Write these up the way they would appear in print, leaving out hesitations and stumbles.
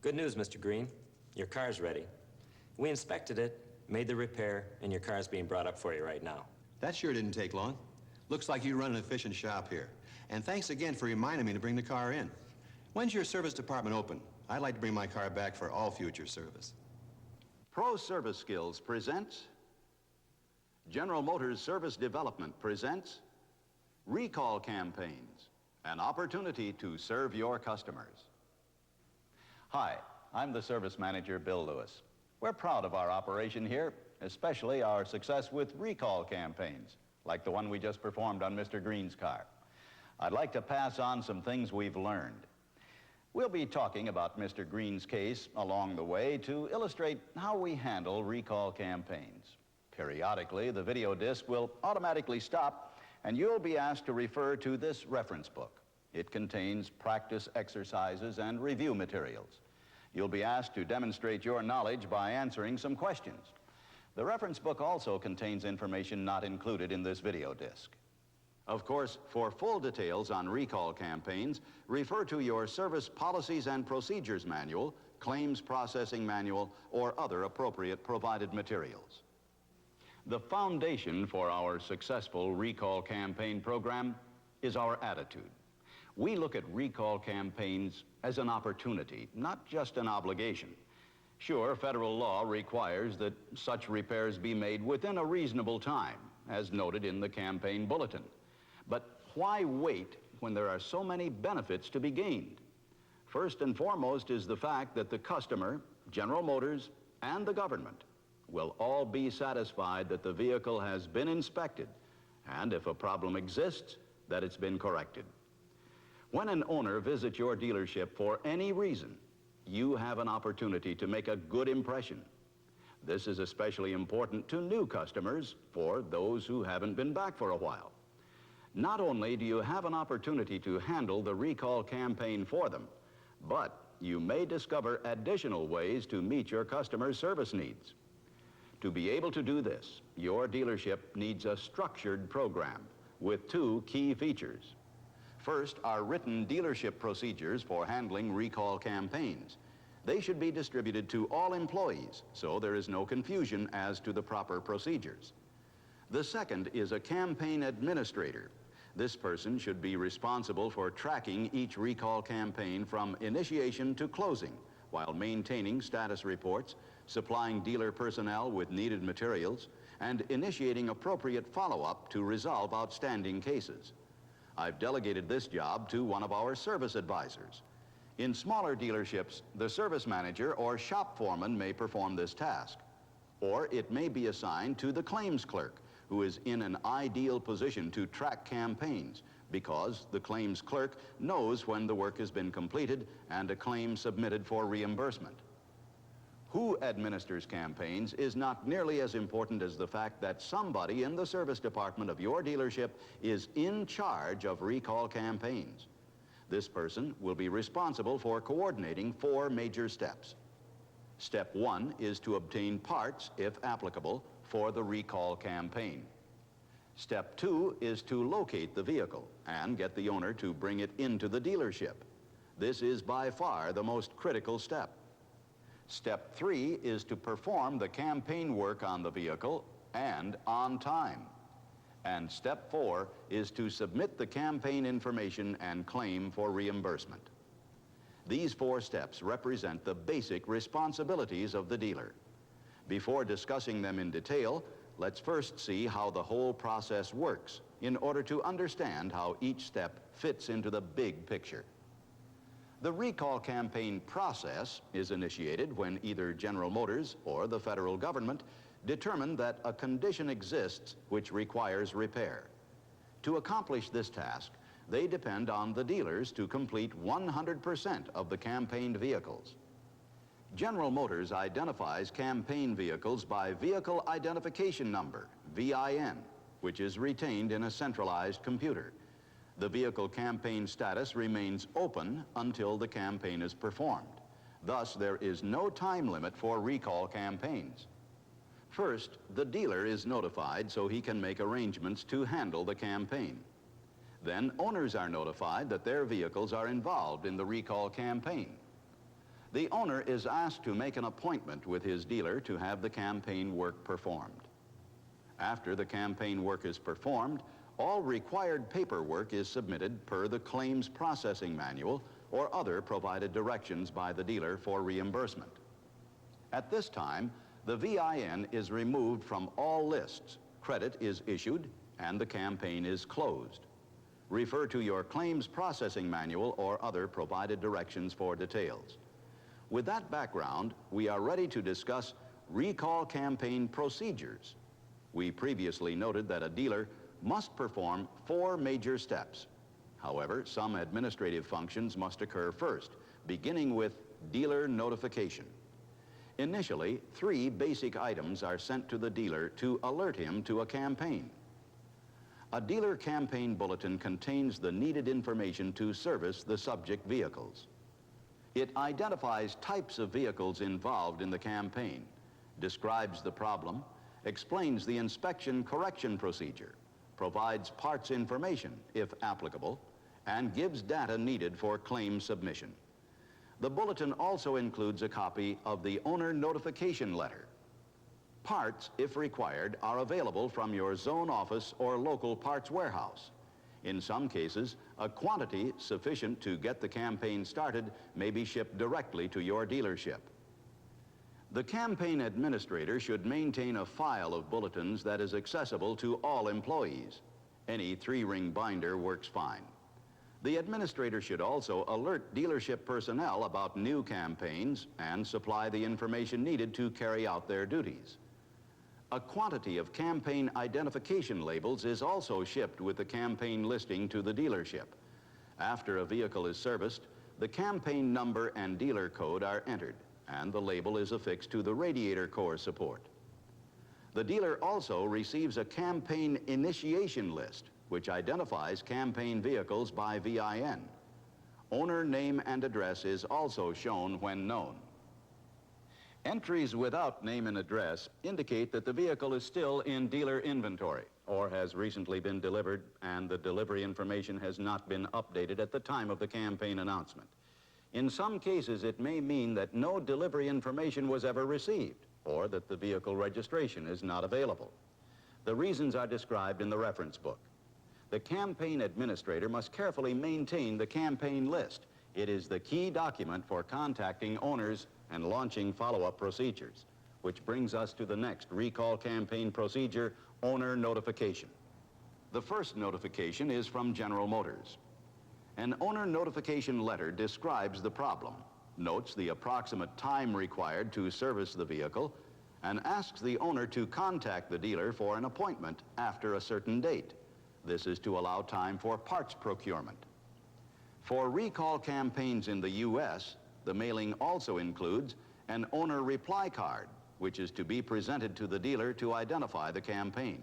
Good news, Mr. Green. Your car's ready. We inspected it, made the repair, and your car's being brought up for you right now. That sure didn't take long. Looks like you run an efficient shop here. And thanks again for reminding me to bring the car in. When's your service department open? I'd like to bring my car back for all future service. Pro Service Skills presents, General Motors Service Development presents Recall Campaigns, an opportunity to serve your customers. Hi, I'm the Service Manager, Bill Lewis. We're proud of our operation here, especially our success with recall campaigns, like the one we just performed on Mr. Green's car. I'd like to pass on some things we've learned. We'll be talking about Mr. Green's case along the way to illustrate how we handle recall campaigns. Periodically, the video disc will automatically stop, and you'll be asked to refer to this reference book. It contains practice exercises and review materials. You'll be asked to demonstrate your knowledge by answering some questions. The reference book also contains information not included in this video disc. Of course, for full details on recall campaigns, refer to your Service Policies and Procedures Manual, Claims Processing Manual, or other appropriate provided materials. The foundation for our successful recall campaign program is our attitude. We look at recall campaigns as an opportunity, not just an obligation. Sure, federal law requires that such repairs be made within a reasonable time, as noted in the campaign bulletin. But why wait when there are so many benefits to be gained? First and foremost is the fact that the customer, General Motors, and the government will all be satisfied that the vehicle has been inspected, and if a problem exists, that it's been corrected. When an owner visits your dealership for any reason, you have an opportunity to make a good impression. This is especially important to new customers, for those who haven't been back for a while. Not only do you have an opportunity to handle the recall campaign for them, but you may discover additional ways to meet your customers' service needs. To be able to do this, your dealership needs a structured program with two key features. First are written dealership procedures for handling recall campaigns. They should be distributed to all employees, so there is no confusion as to the proper procedures. The second is a campaign administrator. This person should be responsible for tracking each recall campaign from initiation to closing, while maintaining status reports, supplying dealer personnel with needed materials, and initiating appropriate follow-up to resolve outstanding cases. I've delegated this job to one of our service advisors. In smaller dealerships, the service manager or shop foreman may perform this task, or it may be assigned to the claims clerk, who is in an ideal position to track campaigns because the claims clerk knows when the work has been completed and a claim submitted for reimbursement. Who administers campaigns is not nearly as important as the fact that somebody in the service department of your dealership is in charge of recall campaigns. This person will be responsible for coordinating 4 major steps. Step 1 is to obtain parts, if applicable, for the recall campaign. Step 2 is to locate the vehicle and get the owner to bring it into the dealership. This is by far the most critical step. Step 3 is to perform the campaign work on the vehicle and on time. And step 4 is to submit the campaign information and claim for reimbursement. These 4 steps represent the basic responsibilities of the dealer. Before discussing them in detail, let's first see how the whole process works in order to understand how each step fits into the big picture. The recall campaign process is initiated when either General Motors or the federal government determine that a condition exists which requires repair. To accomplish this task, they depend on the dealers to complete 100% of the campaigned vehicles. General Motors identifies campaign vehicles by Vehicle Identification Number, VIN, which is retained in a centralized computer. The vehicle campaign status remains open until the campaign is performed. Thus, there is no time limit for recall campaigns. First, the dealer is notified so he can make arrangements to handle the campaign. Then, owners are notified that their vehicles are involved in the recall campaign. The owner is asked to make an appointment with his dealer to have the campaign work performed. After the campaign work is performed, all required paperwork is submitted per the claims processing manual or other provided directions by the dealer for reimbursement. At this time, the VIN is removed from all lists, credit is issued, and the campaign is closed. Refer to your claims processing manual or other provided directions for details. With that background, we are ready to discuss recall campaign procedures. We previously noted that a dealer must perform 4 major steps. However, some administrative functions must occur first, beginning with dealer notification. Initially, 3 basic items are sent to the dealer to alert him to a campaign. A dealer campaign bulletin contains the needed information to service the subject vehicles. It identifies types of vehicles involved in the campaign, describes the problem, explains the inspection correction procedure, provides parts information, if applicable, and gives data needed for claim submission. The bulletin also includes a copy of the owner notification letter. Parts, if required, are available from your zone office or local parts warehouse. In some cases, a quantity sufficient to get the campaign started may be shipped directly to your dealership. The campaign administrator should maintain a file of bulletins that is accessible to all employees. Any 3-ring binder works fine. The administrator should also alert dealership personnel about new campaigns and supply the information needed to carry out their duties. A quantity of campaign identification labels is also shipped with the campaign listing to the dealership. After a vehicle is serviced, the campaign number and dealer code are entered, and the label is affixed to the radiator core support. The dealer also receives a campaign initiation list, which identifies campaign vehicles by VIN. Owner name and address is also shown when known. Entries without name and address indicate that the vehicle is still in dealer inventory or has recently been delivered and the delivery information has not been updated at the time of the campaign announcement. In some cases, it may mean that no delivery information was ever received or that the vehicle registration is not available. The reasons are described in the reference book. The campaign administrator must carefully maintain the campaign list. It is the key document for contacting owners and launching follow-up procedures, which brings us to the next recall campaign procedure, owner notification. The first notification is from General Motors. An owner notification letter describes the problem, notes the approximate time required to service the vehicle, and asks the owner to contact the dealer for an appointment after a certain date. This is to allow time for parts procurement. For recall campaigns in the U.S., the mailing also includes an owner reply card, which is to be presented to the dealer to identify the campaign.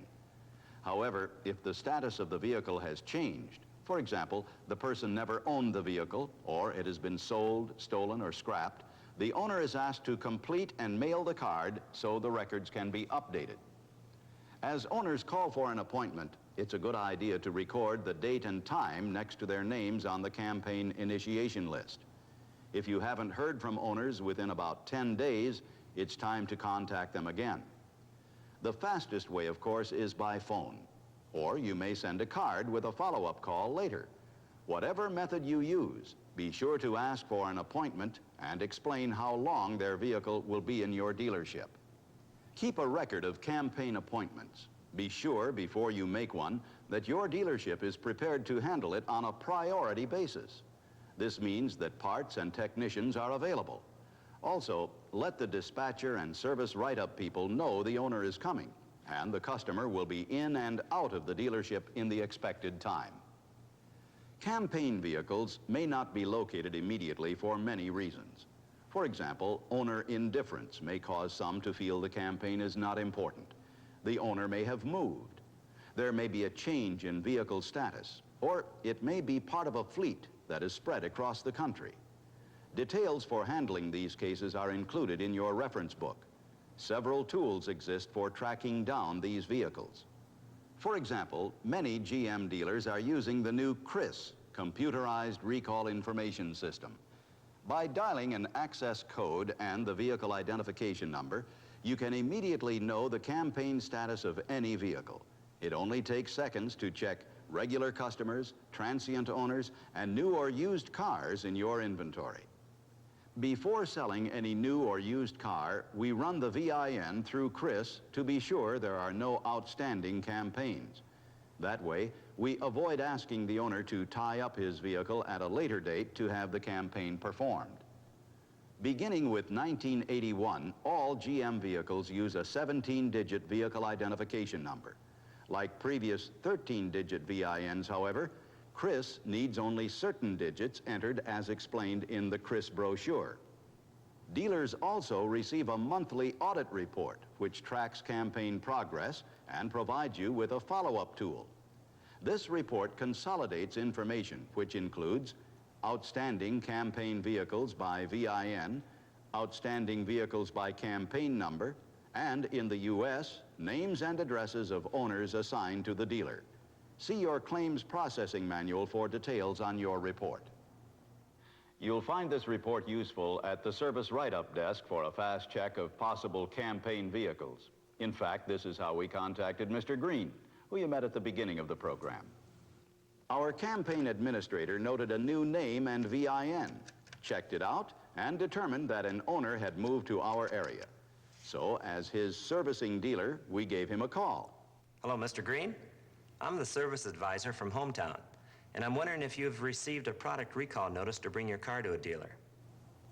However, if the status of the vehicle has changed, for example, the person never owned the vehicle, or it has been sold, stolen, or scrapped, the owner is asked to complete and mail the card so the records can be updated. As owners call for an appointment, it's a good idea to record the date and time next to their names on the campaign initiation list. If you haven't heard from owners within about 10 days, it's time to contact them again. The fastest way, of course, is by phone, or you may send a card with a follow-up call later. Whatever method you use, be sure to ask for an appointment and explain how long their vehicle will be in your dealership. Keep a record of campaign appointments. Be sure before you make one that your dealership is prepared to handle it on a priority basis. This means that parts and technicians are available. Also, let the dispatcher and service write-up people know the owner is coming, and the customer will be in and out of the dealership in the expected time. Campaign vehicles may not be located immediately for many reasons. For example, owner indifference may cause some to feel the campaign is not important. The owner may have moved. There may be a change in vehicle status, or it may be part of a fleet that is spread across the country. Details for handling these cases are included in your reference book. Several tools exist for tracking down these vehicles. For example, many GM dealers are using the new CRIS, Computerized Recall Information System. By dialing an access code and the vehicle identification number, you can immediately know the campaign status of any vehicle. It only takes seconds to check regular customers, transient owners, and new or used cars in your inventory. Before selling any new or used car, we run the VIN through Chris to be sure there are no outstanding campaigns. That way, we avoid asking the owner to tie up his vehicle at a later date to have the campaign performed. Beginning with 1981, all GM vehicles use a 17-digit vehicle identification number. Like previous 13-digit VINs, however, Chris needs only certain digits entered as explained in the Chris brochure. Dealers also receive a monthly audit report, which tracks campaign progress and provides you with a follow-up tool. This report consolidates information, which includes outstanding campaign vehicles by VIN, outstanding vehicles by campaign number, and in the U.S., names and addresses of owners assigned to the dealer. See your claims processing manual for details on your report. You'll find this report useful at the service write-up desk for a fast check of possible campaign vehicles. In fact, this is how we contacted Mr. Green, who you met at the beginning of the program. Our campaign administrator noted a new name and VIN, checked it out, and determined that an owner had moved to our area. So, as his servicing dealer, we gave him a call. Hello, Mr. Green. I'm the service advisor from Hometown, and I'm wondering if you've received a product recall notice to bring your car to a dealer.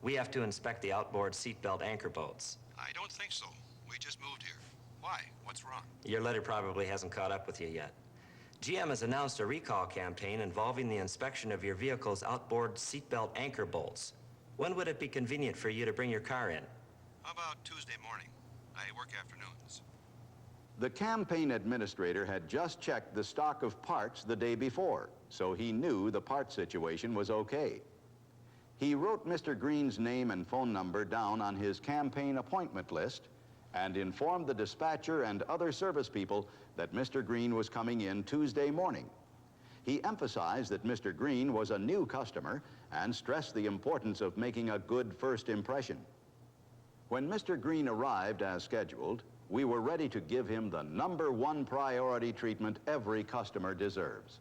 We have to inspect the outboard seatbelt anchor bolts. I don't think so. We just moved here. Why? What's wrong? Your letter probably hasn't caught up with you yet. GM has announced a recall campaign involving the inspection of your vehicle's outboard seatbelt anchor bolts. When would it be convenient for you to bring your car in? How about Tuesday morning? I work afternoons. The campaign administrator had just checked the stock of parts the day before, so he knew the part situation was okay. He wrote Mr. Green's name and phone number down on his campaign appointment list and informed the dispatcher and other service people that Mr. Green was coming in Tuesday morning. He emphasized that Mr. Green was a new customer and stressed the importance of making a good first impression. When Mr. Green arrived as scheduled, we were ready to give him the #1 priority treatment every customer deserves.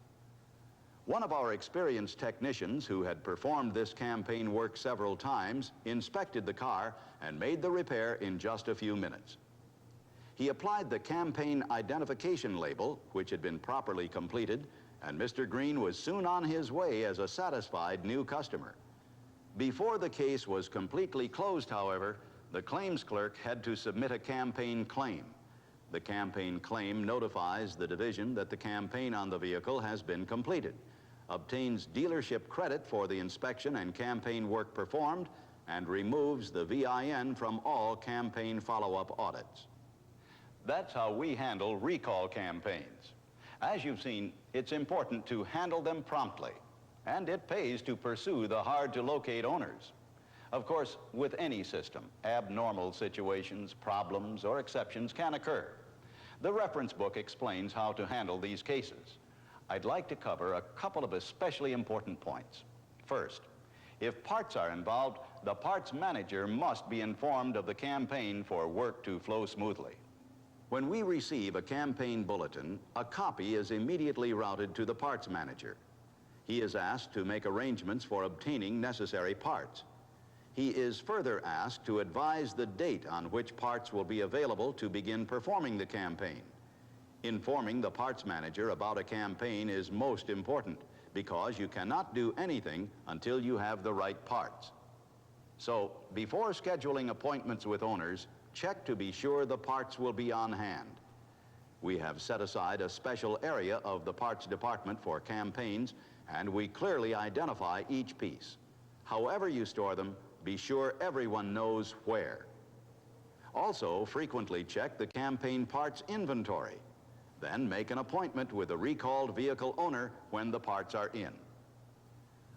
One of our experienced technicians who had performed this campaign work several times inspected the car and made the repair in just a few minutes. He applied the campaign identification label, which had been properly completed, and Mr. Green was soon on his way as a satisfied new customer. Before the case was completely closed, however, the claims clerk had to submit a campaign claim. The campaign claim notifies the division that the campaign on the vehicle has been completed, obtains dealership credit for the inspection and campaign work performed, and removes the VIN from all campaign follow-up audits. That's how we handle recall campaigns. As you've seen, it's important to handle them promptly, and it pays to pursue the hard-to-locate owners. Of course, with any system, abnormal situations, problems, or exceptions can occur. The reference book explains how to handle these cases. I'd like to cover a couple of especially important points. First, if parts are involved, the parts manager must be informed of the campaign for work to flow smoothly. When we receive a campaign bulletin, a copy is immediately routed to the parts manager. He is asked to make arrangements for obtaining necessary parts. He is further asked to advise the date on which parts will be available to begin performing the campaign. Informing the parts manager about a campaign is most important because you cannot do anything until you have the right parts. So, before scheduling appointments with owners, check to be sure the parts will be on hand. We have set aside a special area of the parts department for campaigns, and we clearly identify each piece. However you store them, be sure everyone knows where. Also, frequently check the campaign parts inventory. Then make an appointment with the recalled vehicle owner when the parts are in.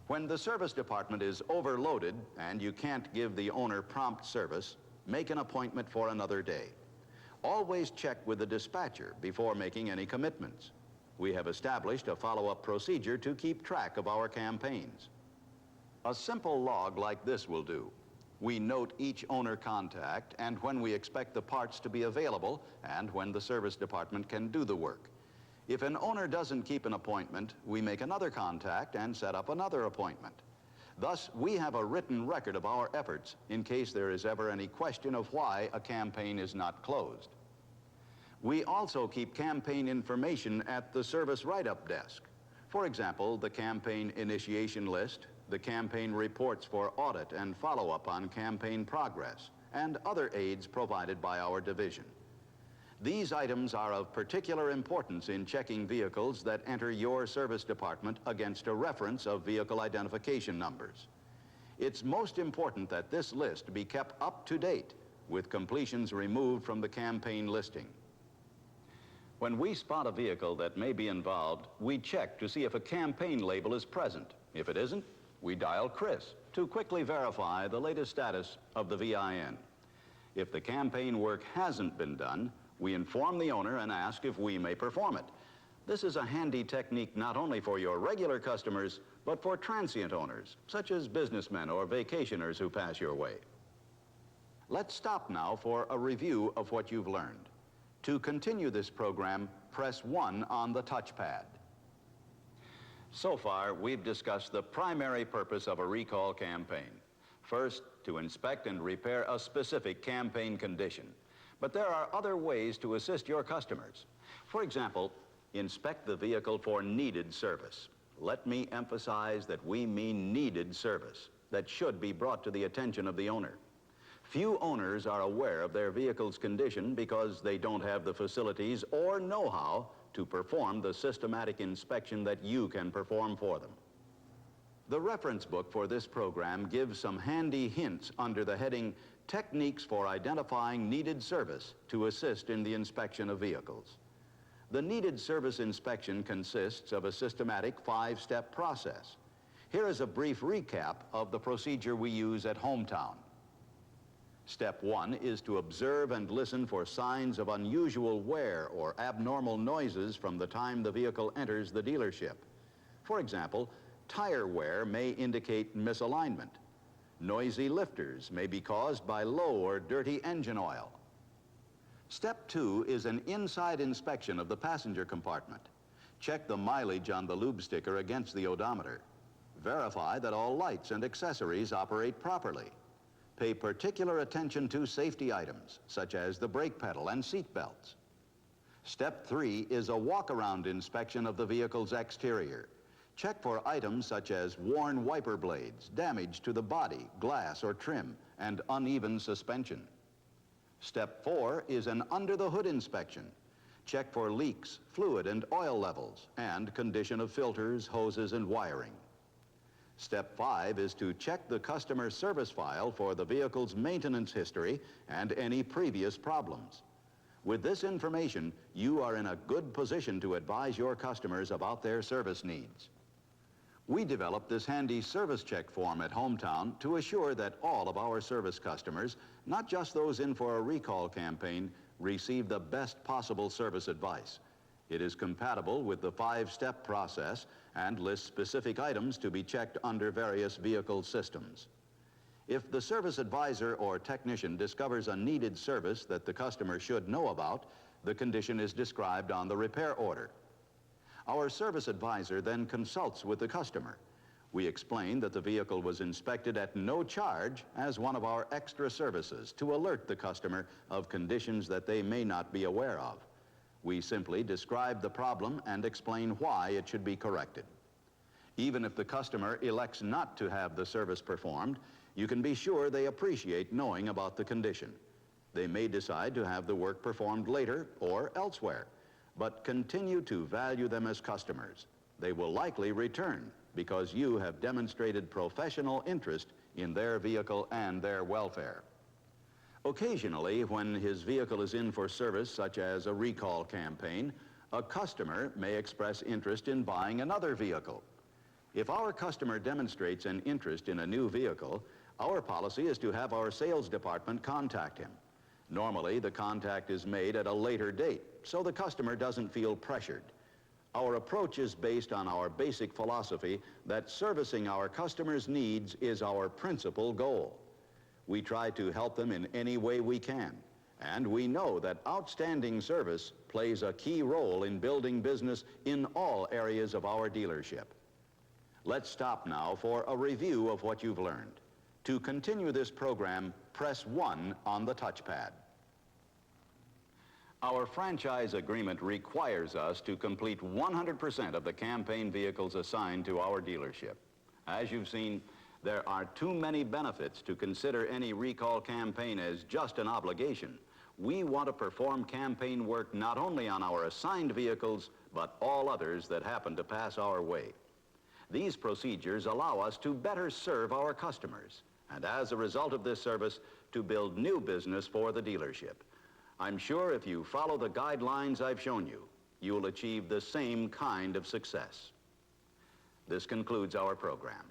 When the service department is overloaded and you can't give the owner prompt service, make an appointment for another day. Always check with the dispatcher before making any commitments. We have established a follow-up procedure to keep track of our campaigns. A simple log like this will do. We note each owner contact and when we expect the parts to be available and when the service department can do the work. If an owner doesn't keep an appointment, we make another contact and set up another appointment. Thus, we have a written record of our efforts in case there is ever any question of why a campaign is not closed. We also keep campaign information at the service write-up desk. For example, the campaign initiation list, the campaign reports for audit and follow-up on campaign progress, and other aids provided by our division. These items are of particular importance in checking vehicles that enter your service department against a reference of vehicle identification numbers. It's most important that this list be kept up to date with completions removed from the campaign listing. When we spot a vehicle that may be involved, we check to see if a campaign label is present. If it isn't, we dial Chris to quickly verify the latest status of the VIN. If the campaign work hasn't been done, we inform the owner and ask if we may perform it. This is a handy technique not only for your regular customers, but for transient owners, such as businessmen or vacationers who pass your way. Let's stop now for a review of what you've learned. To continue this program, press 1 on the touchpad. So far, we've discussed the primary purpose of a recall campaign. First, to inspect and repair a specific campaign condition. But there are other ways to assist your customers. For example, inspect the vehicle for needed service. Let me emphasize that we mean needed service that should be brought to the attention of the owner. Few owners are aware of their vehicle's condition because they don't have the facilities or know-how to perform the systematic inspection that you can perform for them. The reference book for this program gives some handy hints under the heading Techniques for Identifying Needed Service to assist in the inspection of vehicles. The needed service inspection consists of a systematic 5-step process. Here is a brief recap of the procedure we use at Hometown. Step 1 is to observe and listen for signs of unusual wear or abnormal noises from the time the vehicle enters the dealership. For example, tire wear may indicate misalignment. Noisy lifters may be caused by low or dirty engine oil. Step 2 is an inside inspection of the passenger compartment. Check the mileage on the lube sticker against the odometer. Verify that all lights and accessories operate properly. Pay particular attention to safety items, such as the brake pedal and seat belts. Step 3 is a walk-around inspection of the vehicle's exterior. Check for items such as worn wiper blades, damage to the body, glass, or trim, and uneven suspension. Step 4 is an under-the-hood inspection. Check for leaks, fluid and oil levels, and condition of filters, hoses, and wiring. Step 5 is to check the customer service file for the vehicle's maintenance history and any previous problems. With this information, you are in a good position to advise your customers about their service needs. We developed this handy service check form at Hometown to assure that all of our service customers, not just those in for a recall campaign, receive the best possible service advice. It is compatible with the 5-step process and lists specific items to be checked under various vehicle systems. If the service advisor or technician discovers a needed service that the customer should know about, the condition is described on the repair order. Our service advisor then consults with the customer. We explain that the vehicle was inspected at no charge as one of our extra services to alert the customer of conditions that they may not be aware of. We simply describe the problem and explain why it should be corrected. Even if the customer elects not to have the service performed, you can be sure they appreciate knowing about the condition. They may decide to have the work performed later or elsewhere, but continue to value them as customers. They will likely return because you have demonstrated professional interest in their vehicle and their welfare. Occasionally, when his vehicle is in for service, such as a recall campaign, a customer may express interest in buying another vehicle. If our customer demonstrates an interest in a new vehicle, our policy is to have our sales department contact him. Normally, the contact is made at a later date, so the customer doesn't feel pressured. Our approach is based on our basic philosophy that servicing our customers' needs is our principal goal. We try to help them in any way we can, and we know that outstanding service plays a key role in building business in all areas of our dealership. Let's stop now for a review of what you've learned. To continue this program, press 1 on the touchpad. Our franchise agreement requires us to complete 100% of the campaign vehicles assigned to our dealership. As you've seen, there are too many benefits to consider any recall campaign as just an obligation. We want to perform campaign work not only on our assigned vehicles, but all others that happen to pass our way. These procedures allow us to better serve our customers, and as a result of this service, to build new business for the dealership. I'm sure if you follow the guidelines I've shown you, you'll achieve the same kind of success. This concludes our program.